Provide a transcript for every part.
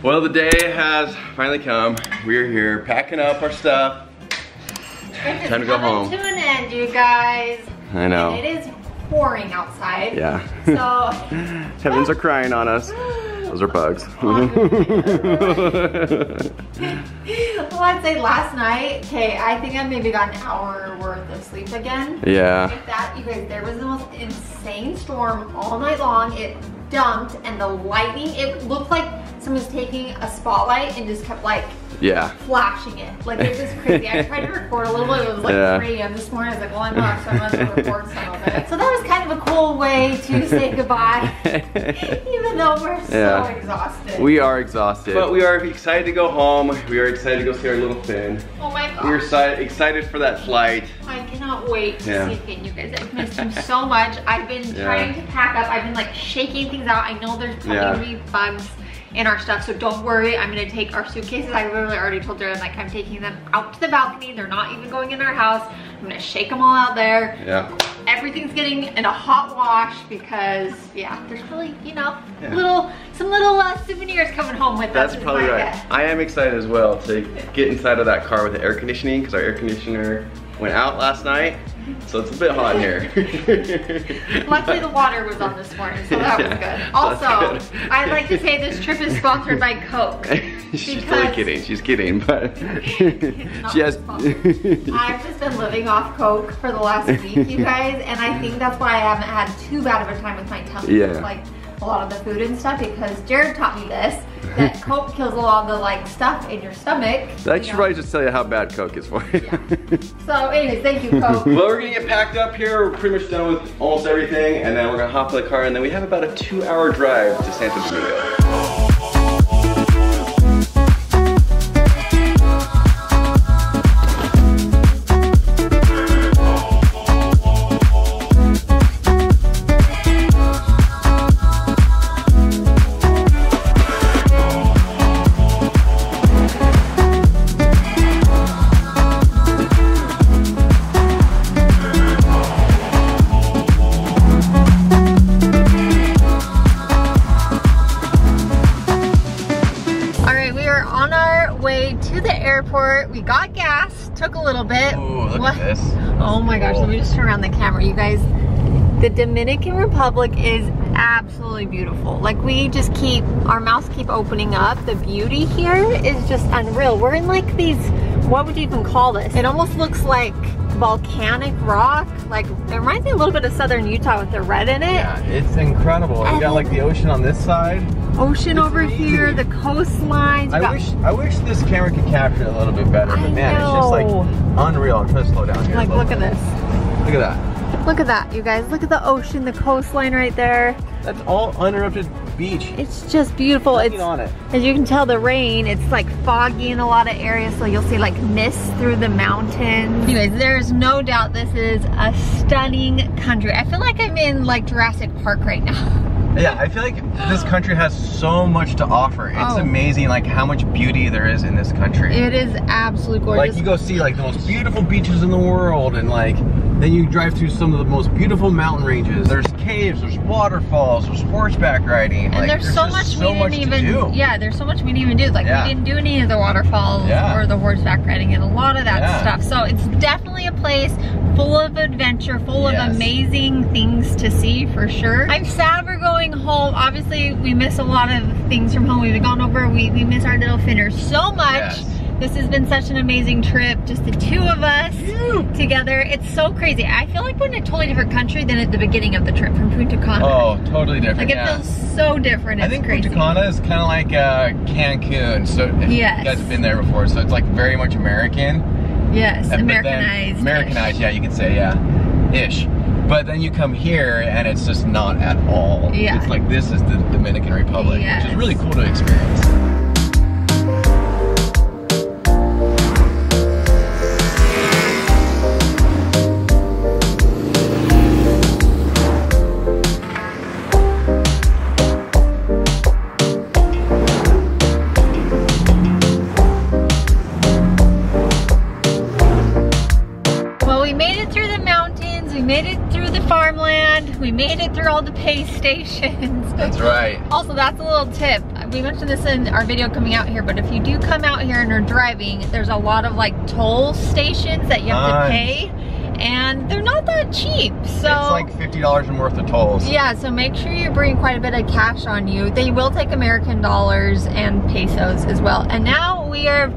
Well, the day has finally come. We're here packing up our stuff. Time to go home. To an end, you guys. I know. And it is pouring outside. Yeah. So Heavens are crying on us. Those are bugs. Well, I'd say last night, okay, I think I maybe got an hour worth of sleep again. Yeah. Like that, you guys, there was the most insane storm all night long. It dumped, and the lightning, it looked like someone was taking a spotlight and just kept like flashing it. Like it was crazy. I tried to record a little bit. It was like 3 a.m. this morning. I was like, well, I'm not, so I must record some of it. So that was kind of a cool way to say goodbye, even though we're so exhausted. We are exhausted. But we are excited to go home. We are excited to go see our little Finn. Oh my gosh. We're excited for that flight. I cannot wait to see Finn, you guys. I've missed him so much. I've been trying to pack up. I've been like shaking things out. I know there's probably gonna be bugs in our stuff, so don't worry. I'm gonna take our suitcases. I literally already told Jared, like, I'm taking them out to the balcony. They're not even going in our house. I'm gonna shake them all out there. Yeah. Everything's getting in a hot wash because, there's really, you know, some little souvenirs coming home with us. That's probably right. I am excited as well to get inside of that car with the air conditioning because our air conditioner went out last night. So it's a bit hot in here. Luckily the water was on this morning, so that was good. Also, I'd like to say this trip is sponsored by Coke. She's totally kidding, she's kidding, but she has... I've just been living off Coke for the last week, you guys, and I think that's why I haven't had too bad of a time with my tummy. Like a lot of the food and stuff, because Jared taught me this, that Coke kills a lot of the stuff in your stomach. That should probably just tell you how bad Coke is for you. So anyways, thank you, Coke. Well, we're gonna get packed up here. We're pretty much done with almost everything, and then we're gonna hop in the car, and then we have about a 2-hour drive to Santo Domingo. We got gas, took a little bit. Ooh, look at this. Oh my gosh, let me just turn around the camera. You guys, the Dominican Republic is absolutely beautiful. Like we just our mouths keep opening up. The beauty here is just unreal. We're in like these, what would you even call this? It almost looks like volcanic rock. Like it reminds me a little bit of southern Utah with the red in it. Yeah, it's incredible. We got like the ocean on this side. Ocean over here, the coastlines. I wish this camera could capture it a little bit better, but man, it's just like unreal. I'm trying to slow down here. Like look at this. Look at that. Look at that, you guys. Look at the ocean, the coastline right there. That's all uninterrupted beach. It's just beautiful. Nothing on it. As you can tell, the rain, it's like foggy in a lot of areas, so you'll see like mist through the mountains. Anyways, there's no doubt this is a stunning country. I feel like I'm in like Jurassic Park right now. Yeah, I feel like this country has so much to offer. It's amazing like how much beauty there is in this country. It is absolutely gorgeous. Like you go see like the most beautiful beaches in the world, and like then you drive through some of the most beautiful mountain ranges. There's caves, there's waterfalls, there's horseback riding. And like, there's so much we didn't even do. Yeah, there's so much we didn't even do. Like we didn't do any of the waterfalls or the horseback riding and a lot of that stuff. So it's definitely a place full of adventure, full of amazing things to see for sure. I'm sad we're going home. Obviously, we miss a lot of things from home. We've gone over, we miss our little Finners so much. This has been such an amazing trip, just the two of us together. It's so crazy. I feel like we're in a totally different country than at the beginning of the trip from Punta Cana. Oh, totally different. Like it feels so different. I think Punta Cana is kind of like Cancun. So if you guys have been there before, so it's like very much American. Yes, Americanized. Americanized, yeah, you could say, ish. But then you come here and it's just not at all. Yeah. It's like this is the Dominican Republic, which is really cool to experience. Farmland. We made it through all the pay stations. That's right. Also, that's a little tip. we mentioned this in our video coming out here, but if you do come out here and are driving, there's a lot of like toll stations that you have to pay, and they're not that cheap. So it's like $50 and worth of tolls. Yeah, so make sure you bring quite a bit of cash on you. They will take American dollars and pesos as well. And now we are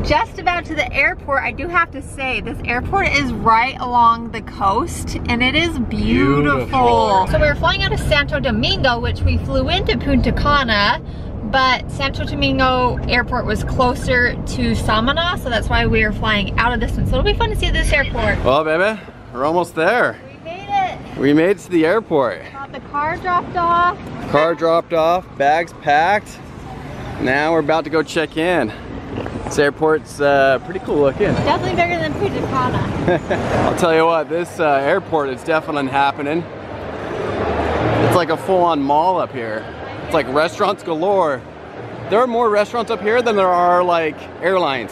just about to the airport. I do have to say, this airport is right along the coast and it is beautiful. So we were flying out of Santo Domingo, which we flew into Punta Cana, but Santo Domingo airport was closer to Samana, so that's why we are flying out of this one. So it'll be fun to see this airport. Well, baby, we're almost there. We made it. We made it to the airport. Got the car dropped off. Car dropped off, bags packed. Now we're about to go check in. This airport's pretty cool looking. Definitely bigger than Punta Cana. I'll tell you what, this airport is definitely happening. It's like a full-on mall up here. It's like restaurants galore. There are more restaurants up here than there are like airlines.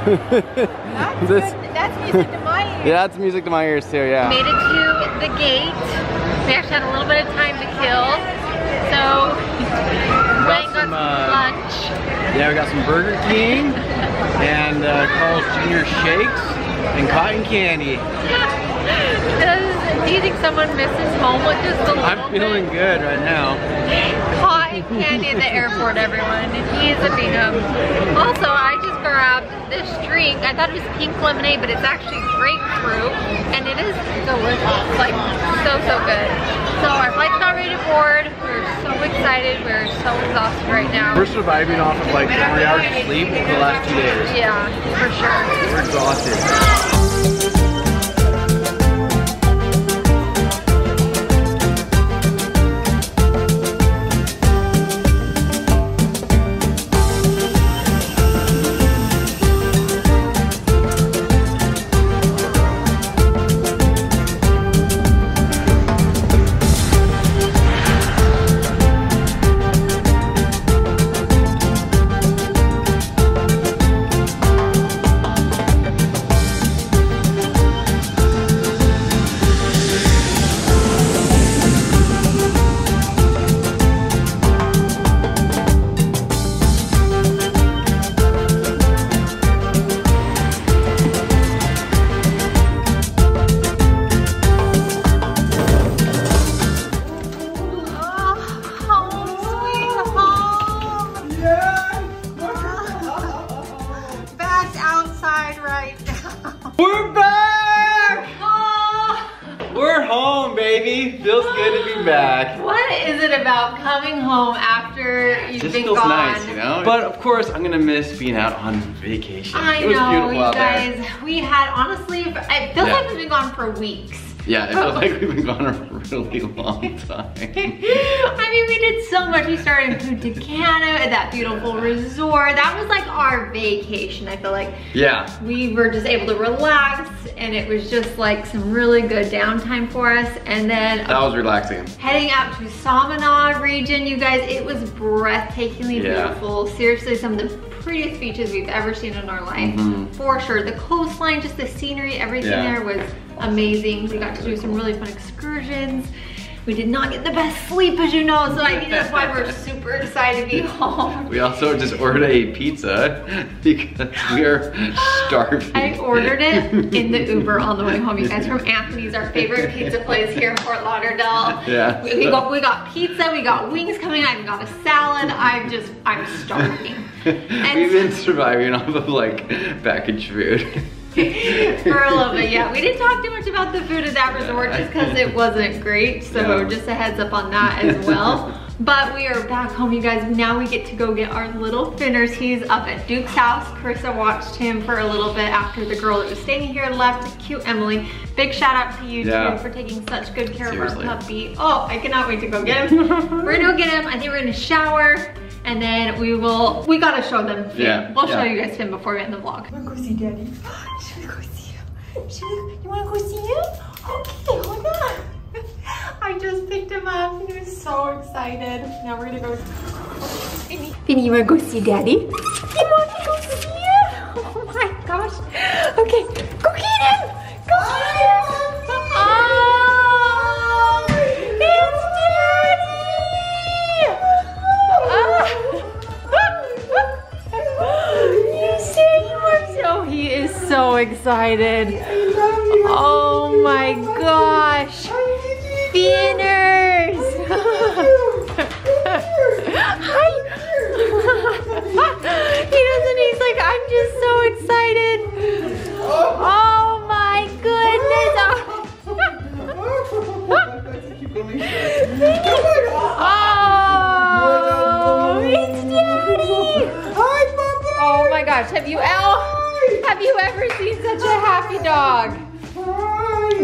That's music to my ears. Yeah, that's music to my ears too, yeah. We made it to the gate. We actually had a little bit of time to kill. So, we got some lunch. Yeah, we got some Burger King and Carl's Jr. Shakes and cotton candy. Do you think someone misses home with just a little I'm feeling good right now. Cotton candy at the airport, everyone. He's a Bingham. Also, I just grabbed this drink. I thought it was pink lemonade, but it's actually grapefruit, and it is delicious. Like, so good. So our flight's not ready to board. We're so excited. We're so exhausted right now. We're surviving off of like 3 hours of sleep for the last 2 days. Yeah, for sure. We're exhausted. We're back! Oh. We're home, baby. Feels good to be back. What is it about coming home after you've been gone? Just feels nice, you know? But of course, I'm gonna miss being out on vacation. It was beautiful you guys. There. We had, honestly, it feels like we've been gone for weeks. Yeah, it feels like we've been gone a really long time. I mean, we did so much. We started in Punta Cana at that beautiful resort. That was like our vacation, I feel like. Yeah. We were just able to relax, and it was just like some really good downtime for us. And then that was relaxing. Heading out to Samana region, you guys, it was breathtakingly beautiful. Seriously, some of the prettiest beaches we've ever seen in our life. For sure. The coastline, just the scenery, everything there was amazing. We got to do some really fun excursions. We did not get the best sleep, as you know, so I think that's why we're super excited to be home. We also just ordered a pizza because we are starving. I ordered it in the Uber on the way home, you guys, from Anthony's, our favorite pizza place here in Fort Lauderdale. Yeah. We got pizza, we got wings coming, I even got a salad. I'm starving. And we've been surviving off of like packaged food. For a little bit, yeah. We didn't talk too much about the food at that resort just because it wasn't great. So just a heads up on that as well. But we are back home, you guys. Now we get to go get our little Finners. He's up at Duke's house. Carissa watched him for a little bit after the girl that was staying here left. Cute Emily. Big shout out to you too for taking such good care of our puppy. Oh, I cannot wait to go get him. We're gonna go get him. I think we're gonna shower. And then we gotta show them Finn. Yeah, we'll show you guys Finn before we end the vlog. Wanna go see Daddy? Should we go see him? You wanna go see him? Okay, hold on. I just picked him up. He was so excited. Now we're gonna go. Finny, you wanna go see Daddy? You wanna go see him? Oh my gosh. Okay, go get him! Go get him! Oh, it's Daddy! so excited. Oh my gosh. Beaners. Hi. He doesn't, he's like, I'm just so excited. Oh my goodness. Oh, it's Daddy. Hi, Papa. Oh my gosh, have you ever seen such a happy dog?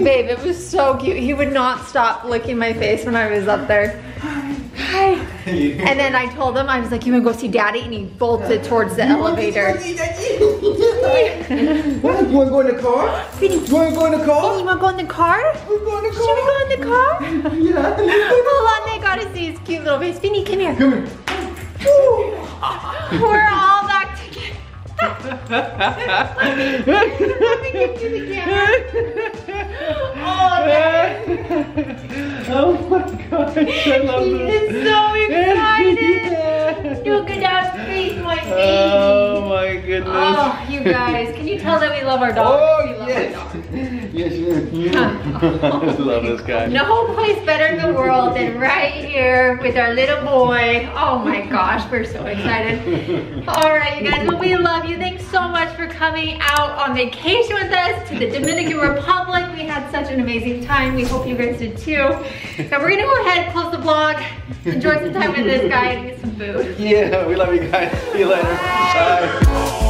Babe, it was so cute. He would not stop licking my face when I was up there. Hi. And then I told him, I was like, you wanna go see Daddy? And he bolted towards the elevator. You wanna go in the car? You wanna go in the car? You wanna go in the car? We're going to Should we go in the car? Yeah. Hold on, they gotta see his cute little face. Finny, come here. Come here. We're all back together. Let me get you the camera. Oh, Oh my gosh, I love he this. is so excited. Look at that face, my baby. Oh my goodness. Oh, you guys, can you tell that we love our dog? Oh, We love yes. our dog. Yes, I love this guy. No place better in the world than right here with our little boy. Oh my gosh, we're so excited. All right, you guys, well, we love you. Thanks so much for coming out on vacation with us to the Dominican Republic. We had such an amazing time. We hope you guys did too. Now we're gonna go ahead and close the vlog, enjoy some time with this guy and get some food. Yeah, we love you guys. See you later. Bye.